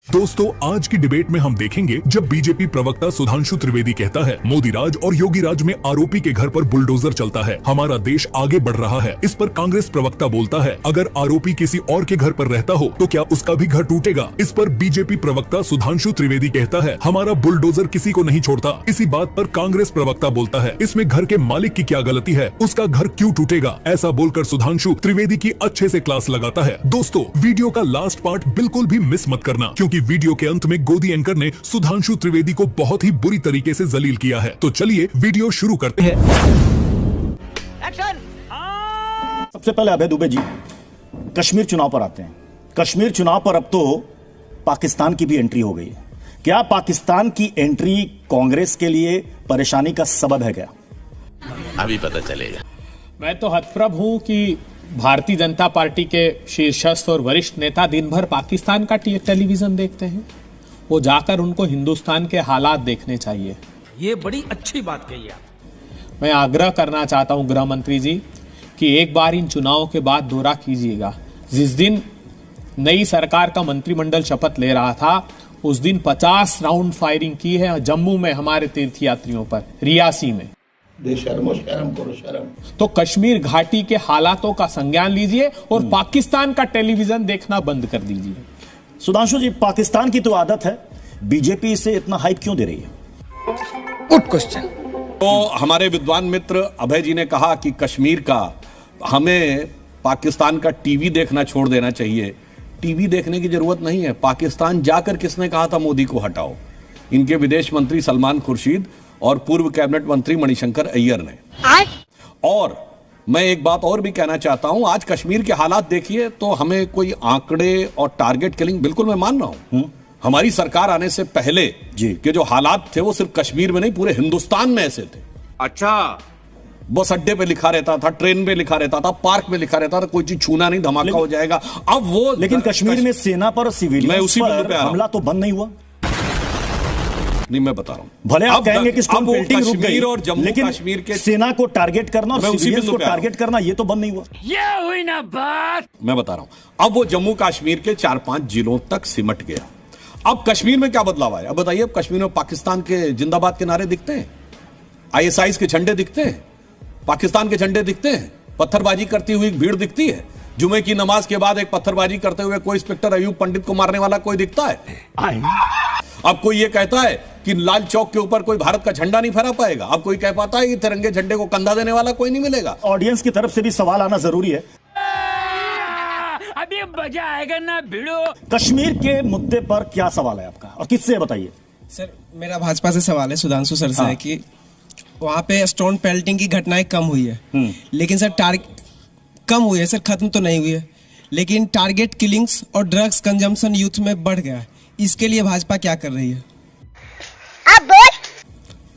दोस्तों, आज की डिबेट में हम देखेंगे जब बीजेपी प्रवक्ता सुधांशु त्रिवेदी कहता है मोदी राज और योगी राज में आरोपी के घर पर बुलडोजर चलता है, हमारा देश आगे बढ़ रहा है। इस पर कांग्रेस प्रवक्ता बोलता है अगर आरोपी किसी और के घर पर रहता हो तो क्या उसका भी घर टूटेगा। इस पर बीजेपी प्रवक्ता सुधांशु त्रिवेदी कहता है हमारा बुलडोजर किसी को नहीं छोड़ता। इसी बात पर कांग्रेस प्रवक्ता बोलता है इसमें घर के मालिक की क्या गलती है, उसका घर क्यों टूटेगा। ऐसा बोलकर सुधांशु त्रिवेदी की अच्छे से क्लास लगाता है। दोस्तों, वीडियो का लास्ट पार्ट बिल्कुल भी मिस मत करना, क्योंकि वीडियो के अंत में गोदी एंकर ने सुधांशु त्रिवेदी को बहुत ही बुरी तरीके से जलील किया है। तो चलिए वीडियो शुरू करते हैं। सबसे पहले अभय दुबे जी कश्मीर चुनाव पर आते हैं। कश्मीर चुनाव पर अब तो पाकिस्तान की भी एंट्री हो गई है। क्या पाकिस्तान की एंट्री कांग्रेस के लिए परेशानी का सबब है क्या? अभी पता चलेगा। मैं तो हतप्रभ हूं कि भारतीय जनता पार्टी के शीर्षस्थ और वरिष्ठ नेता दिन भर पाकिस्तान का टेलीविजन देखते हैं। वो जाकर उनको हिंदुस्तान के हालात देखने चाहिए। ये बड़ी अच्छी बात कही आप। मैं आग्रह करना चाहता हूं गृह मंत्री जी कि एक बार इन चुनावों के बाद दौरा कीजिएगा। जिस दिन नई सरकार का मंत्रिमंडल शपथ ले रहा था उस दिन 50 राउंड फायरिंग की है जम्मू में हमारे तीर्थयात्रियों पर, रियासी में। शर्म करो शर्म। तो कश्मीर घाटी के हालातों का संज्ञान लीजिए और पाकिस्तान का टेलीविजन देखना बंद कर दीजिए। सुधांशु जी, पाकिस्तान की तो आदत है, बीजेपी इसे इतना हाइप क्यों दे रही है? Good question. तो हमारे विद्वान मित्र अभय जी ने कहा कि कश्मीर का हमें पाकिस्तान का टीवी देखना छोड़ देना चाहिए। टीवी देखने की जरूरत नहीं है। पाकिस्तान जाकर किसने कहा था मोदी को हटाओ? इनके विदेश मंत्री सलमान खुर्शीद और पूर्व कैबिनेट मंत्री मणिशंकर अय्यर ने। और मैं एक बात और भी कहना चाहता हूं, आज कश्मीर के हालात देखिए तो हमें कोई आंकड़े और टारगेट किलिंग, बिल्कुल मैं मान रहा हूं। हमारी सरकार आने से पहले के जो हालात थे वो सिर्फ कश्मीर में नहीं पूरे हिंदुस्तान में ऐसे थे। अच्छा, बस अड्डे पे लिखा रहता था, ट्रेन पे लिखा रहता था, पार्क में लिखा रहता था, कोई चीज छूना नहीं, धमाका हो जाएगा। अब वो लेकिन कश्मीर में सेना पर सिविलियंस पर हमला तो बंद नहीं हुआ। नहीं, मैं बता रहा हूं, भले आप कहेंगे कि अब कश्मीर और जम्मू कश्मीर के सेना को टारगेट करना और सिविलियंस को टारगेट करना ये तो बंद नहीं हुआ। ये हुई ना बात। मैं बता रहा हूं, अब वो जम्मू कश्मीर के 4-5 जिलों तक सिमट गया। अब कश्मीर में क्या बदलाव आया? अब बताइए, अब कश्मीर में पाकिस्तान के जिंदाबाद के नारे दिखते हैं, आईएसआई के झंडे दिखते हैं, पाकिस्तान के झंडे दिखते हैं, पत्थरबाजी करती हुई भीड़ दिखती है। जुमे की नमाज के बाद एक पत्थरबाजी करते हुए कोई इंस्पेक्टर अयूब पंडित को मारने वाला कोई दिखता है? अब कोई ये कहता है कि लाल चौक के ऊपर कोई भारत का झंडा नहीं फहरा पाएगा? अब कोई कह पाता है कि तिरंगे झंडे को कंधा देने वाला कोई नहीं मिलेगा? ऑडियंस की तरफ से भी सवाल आना जरूरी है। अभी मजा आएगा ना भिड़ो। कश्मीर के मुद्दे पर क्या सवाल है आपका और किससे बताइए? सर, मेरा भाजपा से सवाल है, सुधांशु सर से, है कि वहाँ पे स्टोन पेल्टिंग की घटनाएं कम हुई है, लेकिन सर कम हुई है सर, खत्म तो नहीं हुई है, लेकिन टारगेट किलिंग्स और ड्रग्स कंजम्पशन यूथ में बढ़ गया है। इसके लिए भाजपा क्या कर रही है?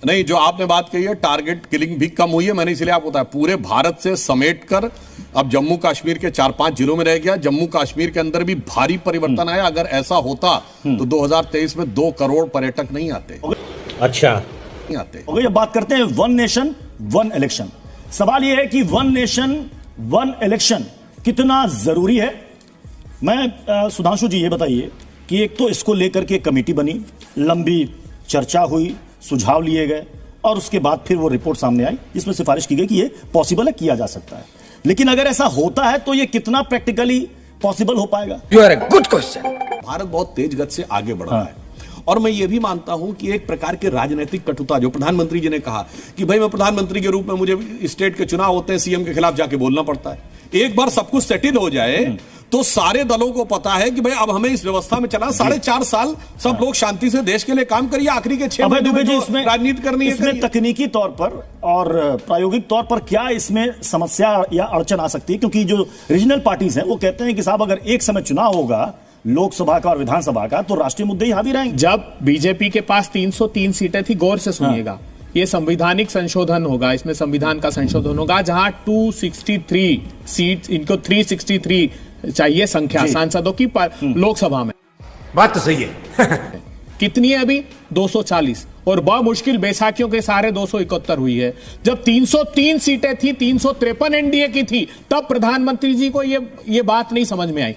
नहीं, जो आपने बात कही है टारगेट किलिंग भी कम हुई है, मैंने इसलिए आपको बताया पूरे भारत से समेटकर अब जम्मू कश्मीर के 4-5 जिलों में रह गया। जम्मू कश्मीर के अंदर भी भारी परिवर्तन आया। अगर ऐसा होता तो 2023 में 2 करोड़ पर्यटक नहीं आते। अच्छा, नहीं आते। अब बात करते हैं वन नेशन वन इलेक्शन। सवाल यह है कि वन नेशन वन इलेक्शन कितना जरूरी है। मैं सुधांशु जी ये बताइए कि एक तो इसको लेकर के कमेटी बनी, लंबी चर्चा हुई, सुझाव लिए गए और उसके बाद फिर वो रिपोर्ट सामने आई जिसमें सिफारिश की गई कि ये पॉसिबल है, किया जा सकता है। लेकिन अगर ऐसा होता है तो ये कितना प्रैक्टिकली पॉसिबल हो पाएगा? You are a good question. Bharat बहुत तेज गति से आगे बढ़ रहा है और मैं ये भी मानता हूं कि एक प्रकार के राजनीतिक कटुता, जो प्रधानमंत्री जी ने कहा कि भाई मैं प्रधानमंत्री के रूप में मुझे स्टेट के चुनाव होते हैं, सीएम के खिलाफ जाके बोलना पड़ता है। एक बार सब कुछ सेटिल हो जाए तो सारे दलों को पता है कि भाई अब हमें इस व्यवस्था में चला 4.5 साल सब लोग शांति से देश के लिए काम करिए। आखिरी के 6 महीने इसमें राजनीति करनी है। इसमें तकनीकी तौर पर और प्रायोगिक तौर पर क्या इसमें समस्या या अड़चन आ सकती है? क्योंकि जो रीजनल पार्टीज हैं वो कहते हैं कि साहब अगर एक समय चुनाव होगा लोकसभा का और विधानसभा का तो राष्ट्रीय मुद्दे ही हावी रहेंगे। जब बीजेपी के पास 303 सीटें थी, गौर से सुनिएगा, ये संवैधानिक संशोधन होगा, इसमें संविधान का संशोधन होगा जहां 263 सीट, इनको 363 चाहिए संख्या सांसदों की लोकसभा में। बात तो सही है। कितनी है अभी? 240 और बमुश्किल बैसाखियों के सारे 271 हुई है। जब 303 सीटें थी, 353 एनडीए की थी, तब प्रधानमंत्री जी को ये बात नहीं समझ में आई।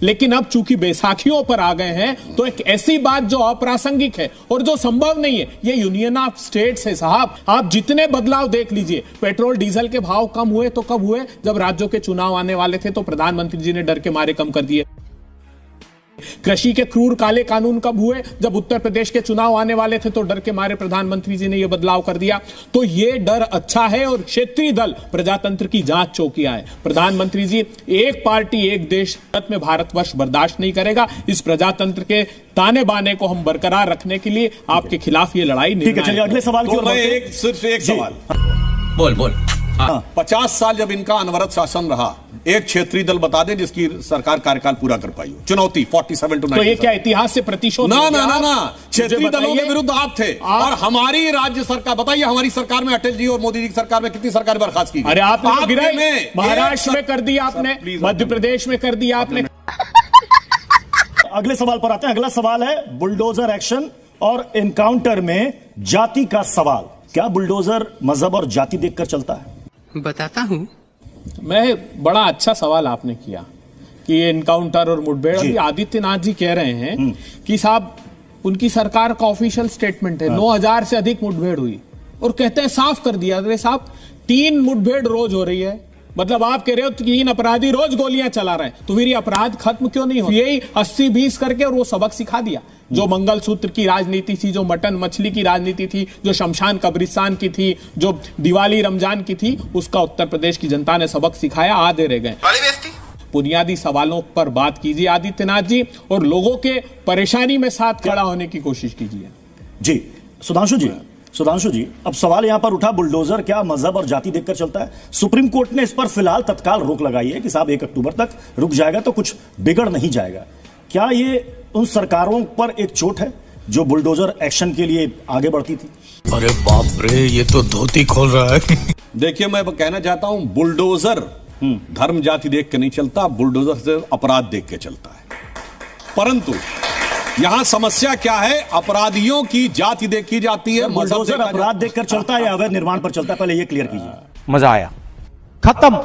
लेकिन अब चूंकि बैसाखियों पर आ गए हैं तो एक ऐसी बात जो अप्रासंगिक है और जो संभव नहीं है, ये यूनियन ऑफ स्टेट्स है साहब। आप जितने बदलाव देख लीजिए, पेट्रोल डीजल के भाव कम हुए तो कब हुए? जब राज्यों के चुनाव आने वाले थे तो प्रधानमंत्री जी ने डर के मारे कम कर दिए। कृषि के क्रूर काले कानून कब हुए? जब उत्तर प्रदेश के चुनाव आने वाले थे तो डर के मारे प्रधानमंत्री जी ने यह बदलाव कर दिया। तो यह डर अच्छा है और क्षेत्रीय दल प्रजातंत्र की जांच चौकियां है। प्रधानमंत्री जी, एक पार्टी एक देश में भारतवर्ष बर्दाश्त नहीं करेगा। इस प्रजातंत्र के ताने बाने को हम बरकरार रखने के लिए आपके खिलाफ ये लड़ाई नहीं। ठीक है, चलिए अगले सवाल की ओर बढ़ते हैं। सिर्फ एक सवाल। बोल 50 साल जब इनका अनवरत शासन रहा, एक क्षेत्रीय दल बता दें जिसकी सरकार कार्यकाल पूरा कर पाई हो। चुनौती 47 to 90। तो ये क्या इतिहास से प्रतिशोध? ना क्षेत्रीय दलों के विरुद्ध आप थे और हमारी राज्य सरकार, बताइए हमारी सरकार में अटल जी और मोदी जी की सरकार में कितनी सरकार बर्खास्त की? अरे आपने गिराई, महाराष्ट्र में कर दिया आपने, मध्य प्रदेश में कर दिया आपने। अगले सवाल पर आते हैं। अगला सवाल है बुलडोजर एक्शन और एनकाउंटर में जाति का सवाल। क्या बुलडोजर मजहब और जाति देखकर चलता है? बताता हूँ। मैं बड़ा अच्छा सवाल आपने किया कि एनकाउंटर और मुठभेड़। अभी आदित्यनाथ जी कह रहे हैं कि साहब उनकी सरकार का ऑफिशियल स्टेटमेंट है 9000 से अधिक मुठभेड़ हुई और कहते हैं साफ कर दिया। अरे साहब 3 मुठभेड़ रोज हो रही है, मतलब आप कह रहे हो 3 अपराधी रोज गोलियां चला रहे हैं, तो फिर ये अपराध खत्म क्यों नहीं हो? यही 80-20 करके और वो सबक सिखा दिया। जो मंगलसूत्र की राजनीति थी, जो मटन मछली की राजनीति थी, जो शमशान कब्रिस्तान की थी, जो दिवाली रमजान की थी, उसका उत्तर प्रदेश की जनता ने सबक सिखाया। आधे रह गए। बुनियादी सवालों पर बात कीजिए आदित्यनाथ जी और लोगों के परेशानी में साथ खड़ा होने की कोशिश कीजिए। जी सुधांशु जी, अब सवाल यहां पर उठा, बुलडोजर क्या मजहब और जाति देखकर चलता है? सुप्रीम कोर्ट ने इस पर फिलहाल तत्काल रोक लगाई है कि साहब 1 अक्टूबर तक रुक जाएगा तो कुछ बिगड़ नहीं जाएगा। क्या ये उन सरकारों पर एक चोट है जो बुलडोजर एक्शन के लिए आगे बढ़ती थी? अरे बाप रे, ये तो धोती खोल रहा है। देखिए, मैं कहना चाहता हूं, बुलडोजर धर्म जाति देख के नहीं चलता, बुलडोजर से अपराध देख के चलता है। परंतु यहां समस्या क्या है? अपराधियों की जाति देखी जाती है, बुलडोजर अपराध देखकर चलता है या अवैध निर्माण पर चलता है? पहले ये क्लियर कीजिए। मजा आया, खत्म।